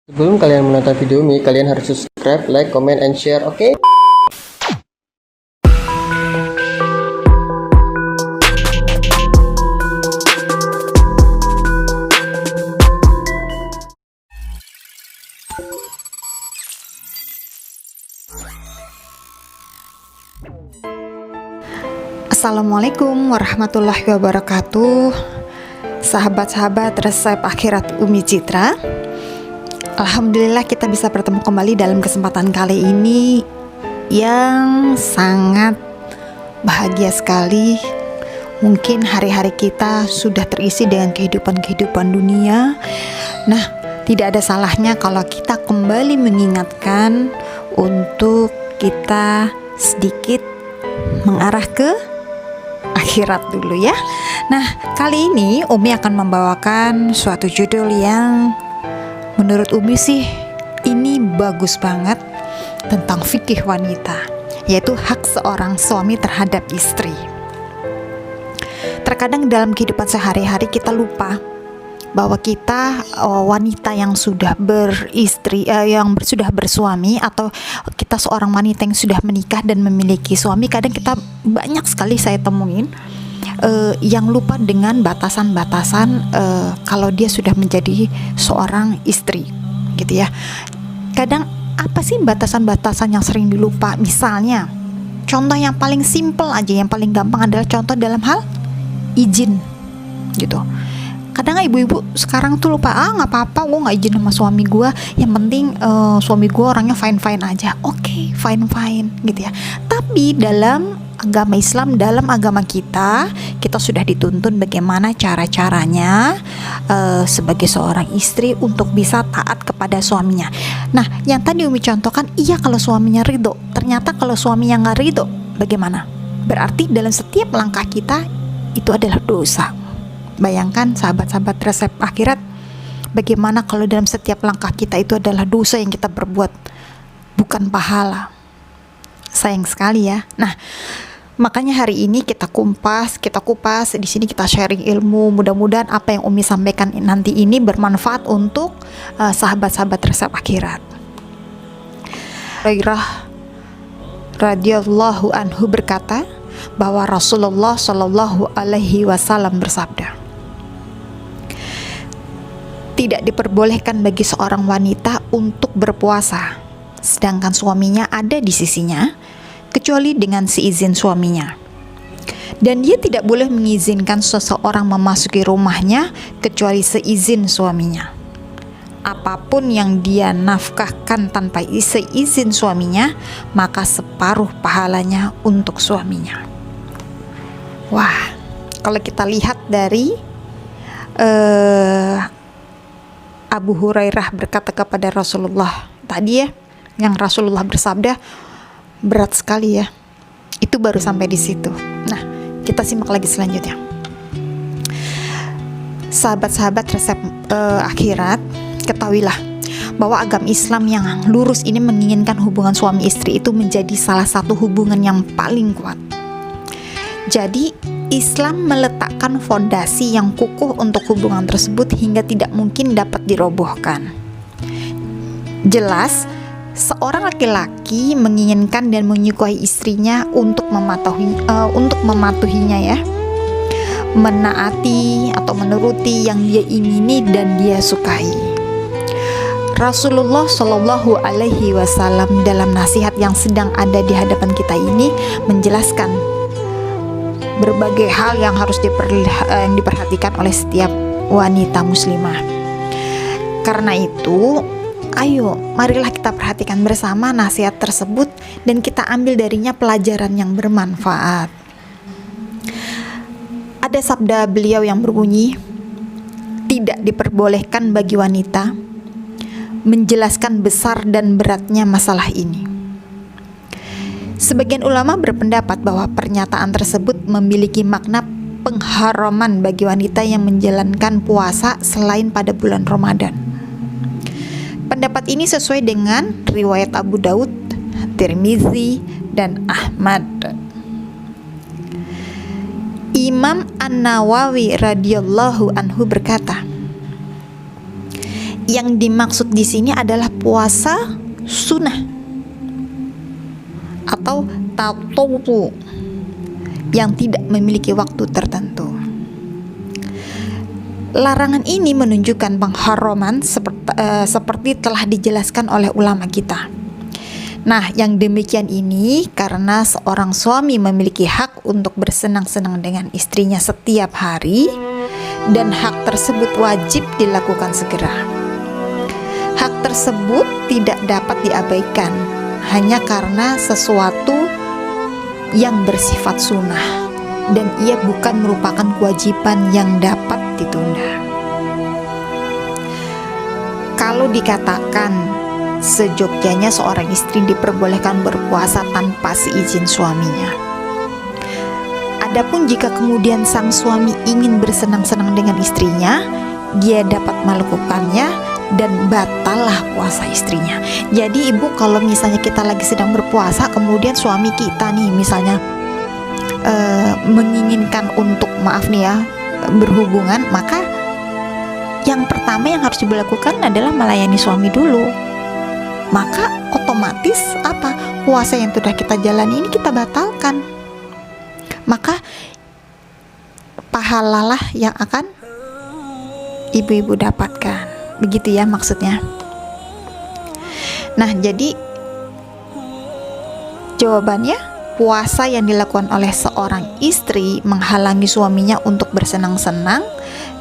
Sebelum kalian menonton video ini, kalian harus subscribe, like, comment, and share, oke? Assalamualaikum warahmatullahi wabarakatuh. Sahabat-sahabat resep akhirat Umi Citra, alhamdulillah kita bisa bertemu kembali dalam kesempatan kali ini yang sangat bahagia sekali. Mungkin hari-hari kita sudah terisi dengan kehidupan-kehidupan dunia. Nah, tidak ada salahnya kalau kita kembali mengingatkan untuk kita sedikit mengarah ke akhirat dulu ya. Nah, kali ini Umi akan membawakan suatu judul yang menurut Umi sih ini bagus banget tentang fikih wanita, yaitu hak seorang suami terhadap istri. Terkadang dalam kehidupan sehari-hari kita lupa bahwa kita wanita yang sudah beristri, yang sudah bersuami, atau kita seorang wanita yang sudah menikah dan memiliki suami, kadang kita banyak sekali saya temuin yang lupa dengan batasan-batasan kalau dia sudah menjadi seorang istri, gitu ya. Kadang apa sih batasan-batasan yang sering dilupa? Misalnya, contoh yang paling simple aja, yang paling gampang adalah contoh dalam hal izin, gitu. Kadang ibu-ibu sekarang tuh lupa, nggak apa-apa, gue nggak izin sama suami gue, yang penting suami gue orangnya fine-fine aja. Oke, fine-fine gitu ya. Tapi dalam agama Islam, dalam agama kita sudah dituntun bagaimana cara-caranya sebagai seorang istri untuk bisa taat kepada suaminya. Nah, yang tadi Umi contohkan, iya kalau suaminya ridho. Ternyata kalau suaminya nggak ridho, bagaimana? Berarti dalam setiap langkah kita itu adalah dosa. Bayangkan sahabat-sahabat resep akhirat, bagaimana kalau dalam setiap langkah kita itu adalah dosa yang kita berbuat, bukan pahala. Sayang sekali ya. Nah, makanya hari ini kita kupas, di sini kita sharing ilmu. Mudah-mudahan apa yang Umi sampaikan nanti ini bermanfaat untuk sahabat-sahabat resep akhirat. Hurairah radhiyallahu anhu berkata bahwa Rasulullah Shallallahu alaihi wasallam bersabda, tidak diperbolehkan bagi seorang wanita untuk berpuasa sedangkan suaminya ada di sisinya, kecuali dengan seizin suaminya. Dan dia tidak boleh mengizinkan seseorang memasuki rumahnya kecuali seizin suaminya. Apapun yang dia nafkahkan tanpa seizin suaminya, maka separuh pahalanya untuk suaminya. Wah, kalau kita lihat dari Abu Hurairah berkata kepada Rasulullah tadi ya, yang Rasulullah bersabda, berat sekali ya. Itu baru sampai di situ. Nah, kita simak lagi selanjutnya. Sahabat-sahabat resep akhirat, ketahuilah bahwa agama Islam yang lurus ini menginginkan hubungan suami istri itu menjadi salah satu hubungan yang paling kuat. Jadi Islam meletakkan fondasi yang kukuh untuk hubungan tersebut hingga tidak mungkin dapat dirobohkan. Jelas, seorang laki-laki menginginkan dan menyukai istrinya untuk mematuhinya ya, menaati atau menuruti yang dia ingini dan dia sukai. Rasulullah Shallallahu alaihi wasallam dalam nasihat yang sedang ada di hadapan kita ini menjelaskan berbagai hal yang harus diperhatikan oleh setiap wanita muslimah. Karena itu, ayo marilah kita perhatikan bersama nasihat tersebut dan kita ambil darinya pelajaran yang bermanfaat. Ada sabda beliau yang berbunyi, tidak diperbolehkan bagi wanita menjelaskan besar dan beratnya masalah ini. Sebagian ulama berpendapat bahwa pernyataan tersebut memiliki makna pengharaman bagi wanita yang menjalankan puasa selain pada bulan Ramadan. Pendapat ini sesuai dengan riwayat Abu Daud, Tirmizi, dan Ahmad. Imam An-Nawawi radhiyallahu anhu berkata, Yang dimaksud di sini adalah puasa sunnah atau tatawwu yang tidak memiliki waktu tertentu. Larangan ini menunjukkan pengharaman seperti telah dijelaskan oleh ulama kita. Nah, yang demikian ini karena seorang suami memiliki hak untuk bersenang-senang dengan istrinya setiap hari, dan hak tersebut wajib dilakukan segera. Hak tersebut tidak dapat diabaikan hanya karena sesuatu yang bersifat sunnah, dan ia bukan merupakan kewajiban yang dapat ditunda. Kalau dikatakan sejogjanya seorang istri diperbolehkan berpuasa tanpa seizin suaminya. Adapun jika kemudian sang suami ingin bersenang-senang dengan istrinya, dia dapat melakukannya dan batallah puasa istrinya. Jadi ibu, kalau misalnya kita lagi sedang berpuasa, kemudian suami kita nih misalnya menginginkan untuk berhubungan, maka yang pertama yang harus dilakukan adalah melayani suami dulu. Maka otomatis puasa yang sudah kita jalani ini kita batalkan. Maka pahalalah yang akan ibu-ibu dapatkan. Begitu ya maksudnya. Nah, jadi jawabannya, puasa yang dilakukan oleh seorang istri menghalangi suaminya untuk bersenang-senang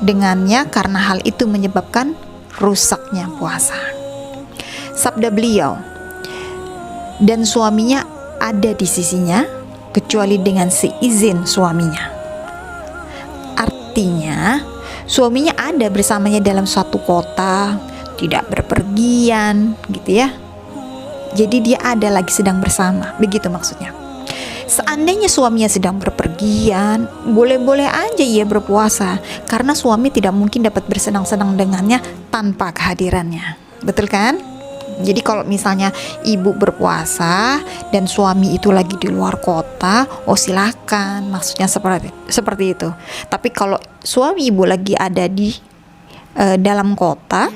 dengannya karena hal itu menyebabkan rusaknya puasa. Sabda beliau, dan suaminya ada di sisinya kecuali dengan seizin suaminya. Artinya, suaminya ada bersamanya dalam suatu kota, tidak berpergian, gitu ya. Jadi dia ada lagi sedang bersama, begitu maksudnya. Seandainya suaminya sedang berpergian, boleh-boleh aja ia berpuasa, karena suami tidak mungkin dapat bersenang-senang dengannya tanpa kehadirannya. Betul kan? Jadi kalau misalnya ibu berpuasa dan suami itu lagi di luar kota, silakan, maksudnya seperti itu. Tapi kalau suami ibu lagi ada di dalam kota,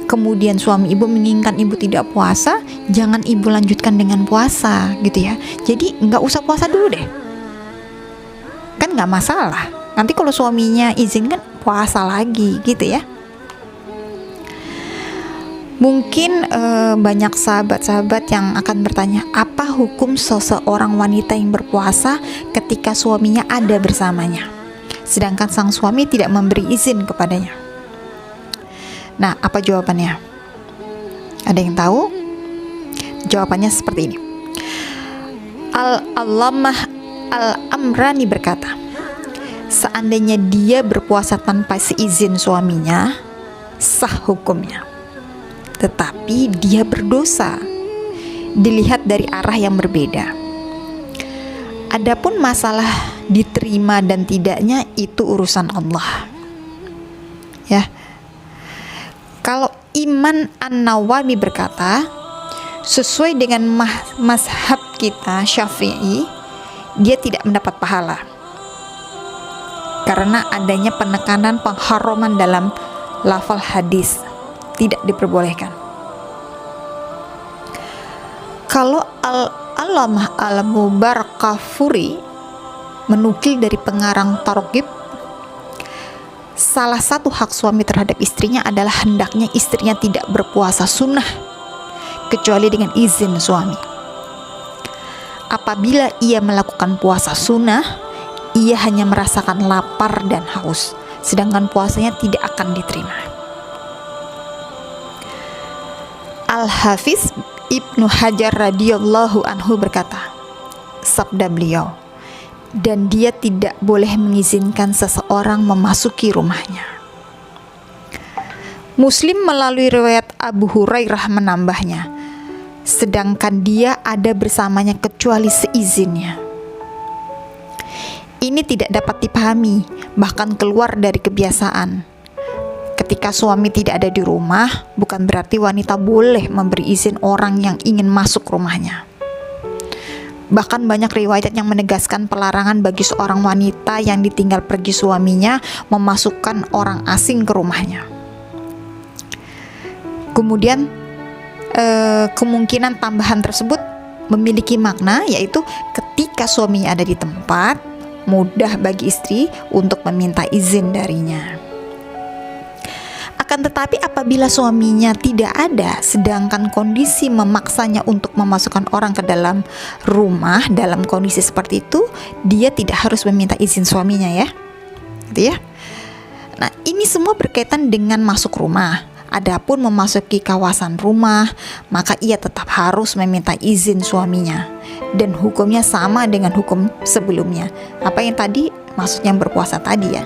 kemudian suami ibu menginginkan ibu tidak puasa, jangan ibu lanjutkan dengan puasa, gitu ya. Jadi nggak usah puasa dulu deh, kan nggak masalah. Nanti kalau suaminya izinkan, puasa lagi, gitu ya. Mungkin banyak sahabat-sahabat yang akan bertanya, apa hukum seseorang wanita yang berpuasa ketika suaminya ada bersamanya, sedangkan sang suami tidak memberi izin kepadanya? Nah, apa jawabannya? Ada yang tahu? Jawabannya seperti ini. Al-Allamah Al-Amrani berkata, seandainya dia berpuasa tanpa seizin suaminya, sah hukumnya. Tetapi dia berdosa dilihat dari arah yang berbeda. Adapun masalah diterima dan tidaknya itu urusan Allah. Ya. Kalau Imam An-Nawawi berkata, sesuai dengan mazhab kita Syafi'i, dia tidak mendapat pahala karena adanya penekanan pengharaman dalam lafal hadis, tidak diperbolehkan. Kalau Al-Allamah Al-Mubarakfuri menukil dari pengarang Targhib, salah satu hak suami terhadap istrinya adalah hendaknya istrinya tidak berpuasa sunnah kecuali dengan izin suami. Apabila ia melakukan puasa sunnah, ia hanya merasakan lapar dan haus, sedangkan puasanya tidak akan diterima. Al-Hafiz Ibnu Hajar radhiyallahu anhu berkata, sabda beliau, dan dia tidak boleh mengizinkan seseorang memasuki rumahnya. Muslim melalui riwayat Abu Hurairah menambahnya, sedangkan dia ada bersamanya kecuali seizinnya. Ini tidak dapat dipahami, bahkan keluar dari kebiasaan. Ketika suami tidak ada di rumah, bukan berarti wanita boleh memberi izin orang yang ingin masuk rumahnya. Bahkan banyak riwayat yang menegaskan pelarangan bagi seorang wanita yang ditinggal pergi suaminya memasukkan orang asing ke rumahnya. Kemudian kemungkinan tambahan tersebut memiliki makna, yaitu ketika suaminya ada di tempat, mudah bagi istri untuk meminta izin darinya. Akan tetapi apabila suaminya tidak ada, sedangkan kondisi memaksanya untuk memasukkan orang ke dalam rumah dalam kondisi seperti itu, dia tidak harus meminta izin suaminya, ya. Gitu ya. Nah, ini semua berkaitan dengan masuk rumah. Adapun memasuki kawasan rumah, maka ia tetap harus meminta izin suaminya. Dan hukumnya sama dengan hukum sebelumnya. Apa yang tadi, maksudnya berpuasa tadi, ya.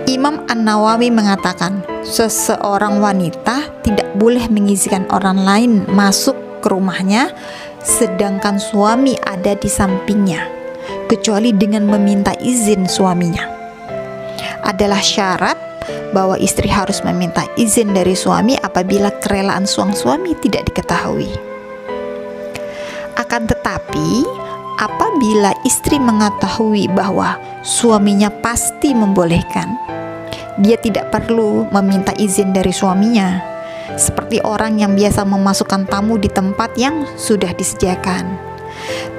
Imam An-Nawawi mengatakan, seseorang wanita tidak boleh mengizinkan orang lain masuk ke rumahnya sedangkan suami ada di sampingnya, kecuali dengan meminta izin suaminya. Adalah syarat bahwa istri harus meminta izin dari suami apabila kerelaan sang suami tidak diketahui. Akan tetapi, apabila istri mengetahui bahwa suaminya pasti membolehkan, dia tidak perlu meminta izin dari suaminya, seperti orang yang biasa memasukkan tamu di tempat yang sudah disediakan,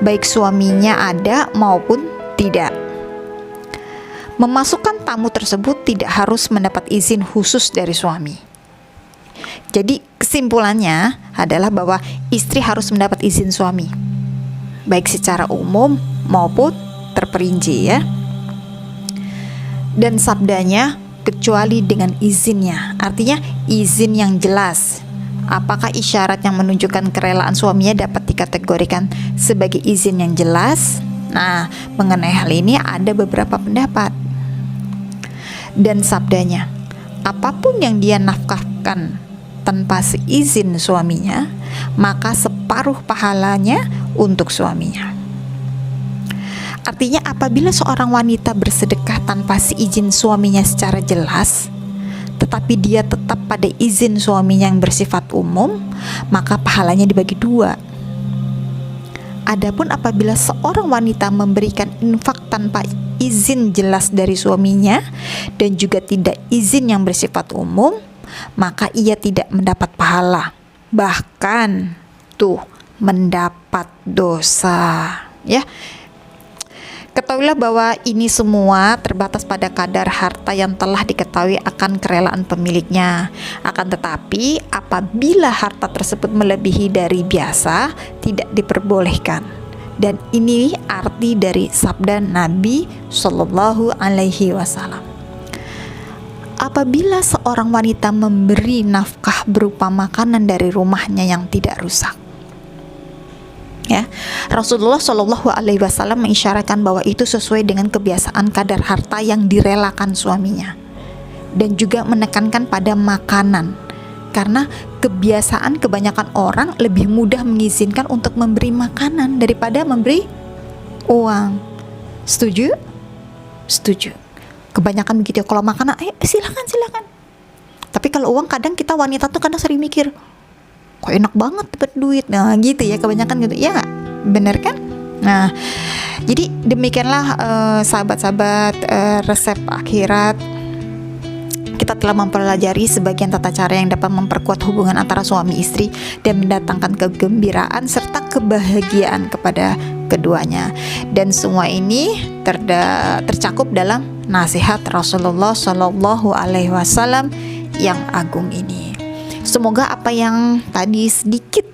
baik suaminya ada maupun tidak. Memasukkan tamu tersebut tidak harus mendapat izin khusus dari suami. Jadi kesimpulannya adalah bahwa istri harus mendapat izin suami, baik secara umum maupun terperinci, ya. Dan sabdanya, kecuali dengan izinnya, artinya izin yang jelas. Apakah isyarat yang menunjukkan kerelaan suaminya dapat dikategorikan sebagai izin yang jelas? Nah, mengenai hal ini ada beberapa pendapat. Dan sabdanya, apapun yang dia nafkahkan tanpa seizin suaminya, maka separuh pahalanya untuk suaminya. Artinya apabila seorang wanita bersedekah tanpa seizin suaminya secara jelas, tetapi dia tetap pada izin suaminya yang bersifat umum, maka pahalanya dibagi dua. Adapun apabila seorang wanita memberikan infak tanpa izin jelas dari suaminya dan juga tidak izin yang bersifat umum, maka ia tidak mendapat pahala, bahkan mendapat dosa, ya. Ketahuilah bahwa ini semua terbatas pada kadar harta yang telah diketahui akan kerelaan pemiliknya. Akan tetapi apabila harta tersebut melebihi dari biasa, tidak diperbolehkan. Dan ini arti dari sabda Nabi Shallallahu Alaihi Wasallam. Apabila seorang wanita memberi nafkah berupa makanan dari rumahnya yang tidak rusak, ya, Rasulullah Shallallahu Alaihi Wasallam mengisyaratkan bahwa itu sesuai dengan kebiasaan kadar harta yang direlakan suaminya, dan juga menekankan pada makanan, karena kebiasaan kebanyakan orang lebih mudah mengizinkan untuk memberi makanan daripada memberi uang. Setuju? Setuju. Kebanyakan begitu. Kalau makanan, silakan. Tapi kalau uang, kadang kita wanita tuh kadang sering mikir, kok enak banget dapat duit. Nah gitu ya, kebanyakan gitu, ya nggak? Bener kan? Nah, jadi demikianlah sahabat-sahabat resep akhirat. Kita telah mempelajari sebagian tata cara yang dapat memperkuat hubungan antara suami istri dan mendatangkan kegembiraan serta kebahagiaan kepada keduanya. Dan semua ini tercakup dalam nasihat Rasulullah Shallallahu Alaihi Wasallam yang agung ini. Semoga apa yang tadi sedikit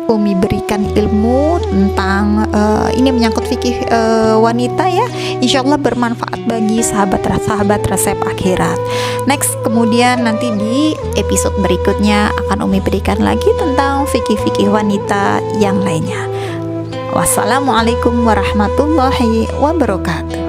Umi berikan ilmu tentang ini menyangkut fikih wanita, ya, insyaallah bermanfaat bagi sahabat-sahabat resep akhirat. Next, kemudian nanti di episode berikutnya akan Umi berikan lagi tentang fikih-fikih wanita yang lainnya. Wassalamualaikum warahmatullahi wabarakatuh.